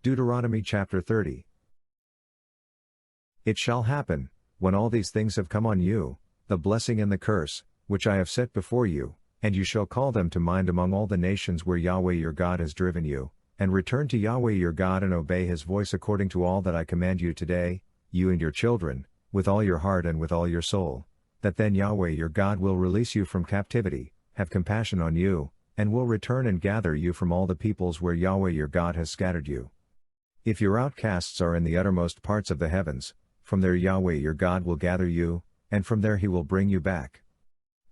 Deuteronomy chapter 30. It shall happen, when all these things have come on you, the blessing and the curse, which I have set before you, and you shall call them to mind among all the nations where Yahweh your God has driven you, and return to Yahweh your God and obey his voice according to all that I command you today, you and your children, with all your heart and with all your soul, that then Yahweh your God will release you from captivity, have compassion on you, and will return and gather you from all the peoples where Yahweh your God has scattered you. If your outcasts are in the uttermost parts of the heavens, from there Yahweh your God will gather you, and from there he will bring you back.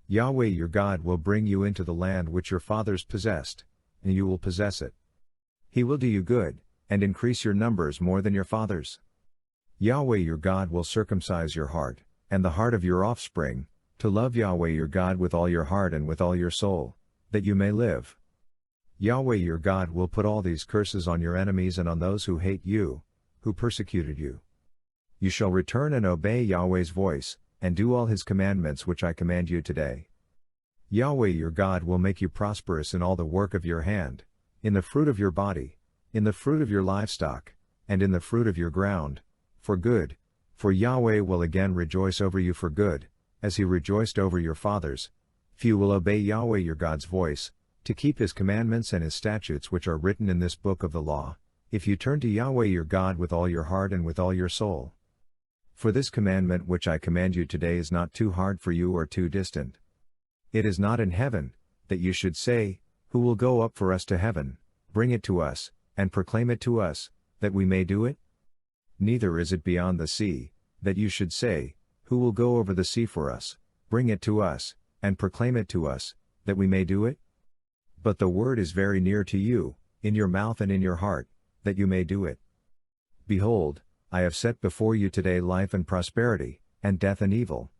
Yahweh your God will bring you into the land which your fathers possessed, and you will possess it. He will do you good, and increase your numbers more than your fathers. Yahweh your God will circumcise your heart, and the heart of your offspring, to love Yahweh your God with all your heart and with all your soul, that you may live. Yahweh your God will put all these curses on your enemies and on those who hate you, who persecuted you. You shall return and obey Yahweh's voice, and do all his commandments which I command you today. Yahweh your God will make you prosperous in all the work of your hand, in the fruit of your body, in the fruit of your livestock, and in the fruit of your ground, for good, for Yahweh will again rejoice over you for good, as he rejoiced over your fathers, if you will obey Yahweh your God's voice, to keep his commandments and his statutes which are written in this book of the law, if you turn to Yahweh your God with all your heart and with all your soul. For this commandment which I command you today is not too hard for you or too distant. It is not in heaven, that you should say, who will go up for us to heaven, bring it to us, and proclaim it to us, that we may do it? Neither is it beyond the sea, that you should say, who will go over the sea for us, bring it to us, and proclaim it to us, that we may do it? But the word is very near to you, in your mouth and in your heart, that you may do it. Behold, I have set before you today life and prosperity, and death and evil.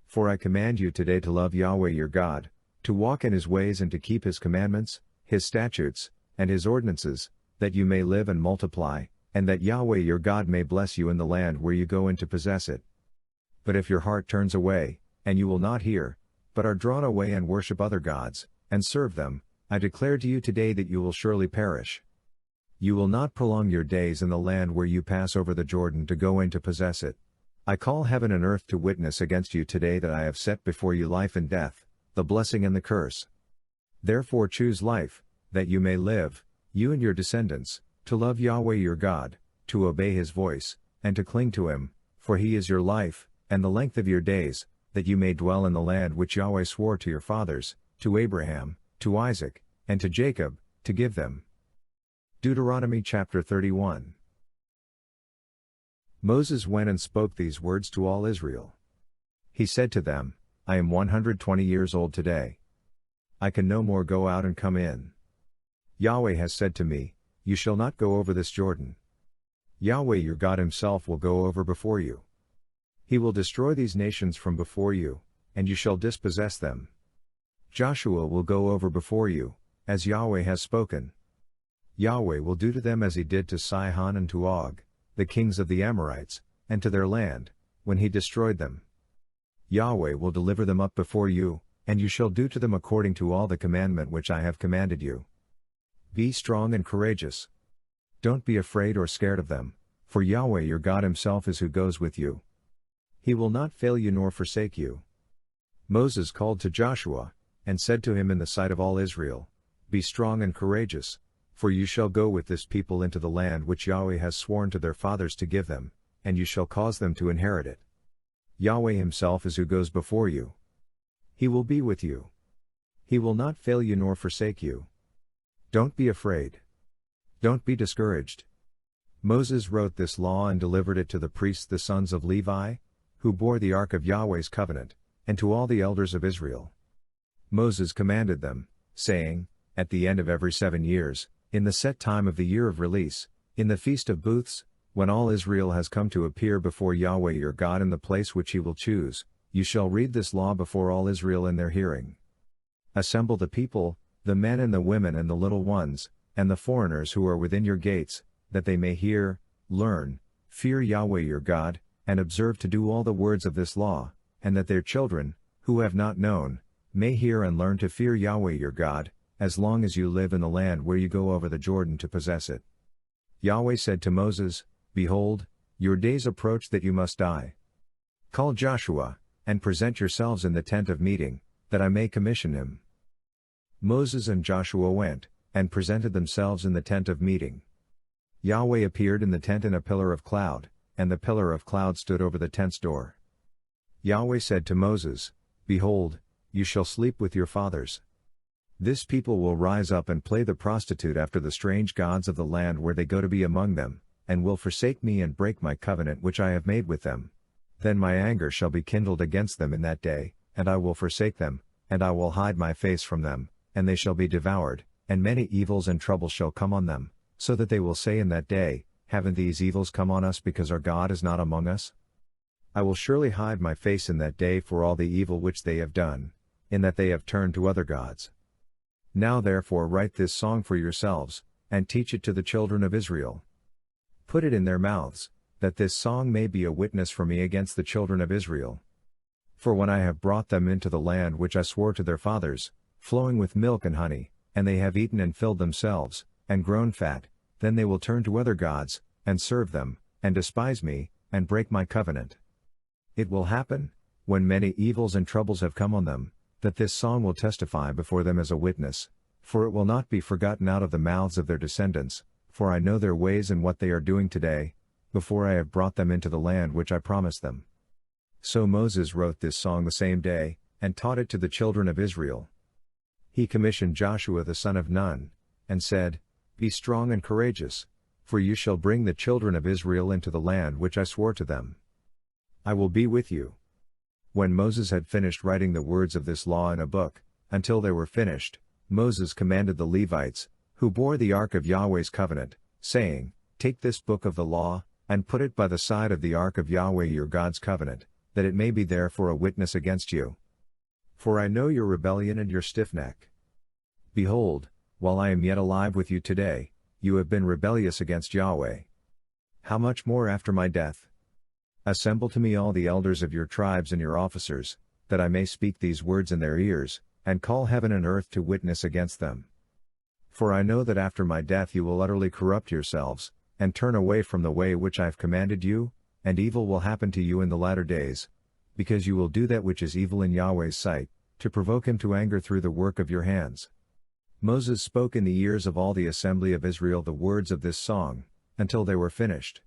For I command you today to love Yahweh your God, to walk in his ways and to keep his commandments, his statutes, and his ordinances, that you may live and multiply, and that Yahweh your God may bless you in the land where you go in to possess it. But if your heart turns away, and you will not hear, but are drawn away and worship other gods, and serve them, I declare to you today that you will surely perish. You will not prolong your days in the land where you pass over the Jordan to go in to possess it. I call heaven and earth to witness against you today that I have set before you life and death, the blessing and the curse. Therefore choose life, that you may live, you and your descendants, to love Yahweh your God, to obey his voice, and to cling to him, for he is your life, and the length of your days, that you may dwell in the land which Yahweh swore to your fathers, to Abraham, to Isaac, and to Jacob, to give them. Deuteronomy chapter 31. Moses went and spoke these words to all Israel. He said to them, I am 120 years old today. I can no more go out and come in. Yahweh has said to me, you shall not go over this Jordan. Yahweh your God himself will go over before you. He will destroy these nations from before you, and you shall dispossess them. Joshua will go over before you, as Yahweh has spoken. Yahweh will do to them as he did to Sihon and to Og, the kings of the Amorites, and to their land, when he destroyed them. Yahweh will deliver them up before you, and you shall do to them according to all the commandment which I have commanded you. Be strong and courageous. Don't be afraid or scared of them, for Yahweh your God himself is who goes with you. He will not fail you nor forsake you. Moses called to Joshua, and said to him in the sight of all Israel, Be strong and courageous, for you shall go with this people into the land which Yahweh has sworn to their fathers to give them, and you shall cause them to inherit it. Yahweh himself is who goes before you. He will be with you. He will not fail you nor forsake you. Don't be afraid. Don't be discouraged. Moses wrote this law and delivered it to the priests the sons of Levi, who bore the ark of Yahweh's covenant, and to all the elders of Israel. Moses commanded them, saying, At the end of every 7 years, in the set time of the year of release, in the feast of booths, when all Israel has come to appear before Yahweh your God in the place which he will choose, you shall read this law before all Israel in their hearing. Assemble the people, the men and the women and the little ones, and the foreigners who are within your gates, that they may hear, learn, fear Yahweh your God, and observe to do all the words of this law, and that their children, who have not known, may hear and learn to fear Yahweh your God, as long as you live in the land where you go over the Jordan to possess it. Yahweh said to Moses, Behold, your days approach that you must die. Call Joshua, and present yourselves in the tent of meeting, that I may commission him. Moses and Joshua went, and presented themselves in the tent of meeting. Yahweh appeared in the tent in a pillar of cloud, and the pillar of cloud stood over the tent's door. Yahweh said to Moses, Behold, you shall sleep with your fathers. This people will rise up and play the prostitute after the strange gods of the land where they go to be among them, and will forsake me and break my covenant which I have made with them. Then my anger shall be kindled against them in that day, and I will forsake them, and I will hide my face from them, and they shall be devoured, and many evils and troubles shall come on them, so that they will say in that day, Haven't these evils come on us because our God is not among us? I will surely hide my face in that day for all the evil which they have done, in that they have turned to other gods. Now therefore write this song for yourselves, and teach it to the children of Israel. Put it in their mouths, that this song may be a witness for me against the children of Israel. For when I have brought them into the land which I swore to their fathers, flowing with milk and honey, and they have eaten and filled themselves, and grown fat, then they will turn to other gods, and serve them, and despise me, and break my covenant. It will happen, when many evils and troubles have come on them, that this song will testify before them as a witness, for it will not be forgotten out of the mouths of their descendants, for I know their ways and what they are doing today, before I have brought them into the land which I promised them. So Moses wrote this song the same day, and taught it to the children of Israel. He commissioned Joshua the son of Nun, and said, Be strong and courageous, for you shall bring the children of Israel into the land which I swore to them. I will be with you. When Moses had finished writing the words of this law in a book, until they were finished, Moses commanded the Levites, who bore the ark of Yahweh's covenant, saying, Take this book of the law, and put it by the side of the ark of Yahweh your God's covenant, that it may be there for a witness against you. For I know your rebellion and your stiff neck. Behold, while I am yet alive with you today, you have been rebellious against Yahweh. How much more after my death? Assemble to me all the elders of your tribes and your officers, that I may speak these words in their ears, and call heaven and earth to witness against them. For I know that after my death you will utterly corrupt yourselves, and turn away from the way which I have commanded you, and evil will happen to you in the latter days, because you will do that which is evil in Yahweh's sight, to provoke him to anger through the work of your hands. Moses spoke in the ears of all the assembly of Israel the words of this song, until they were finished.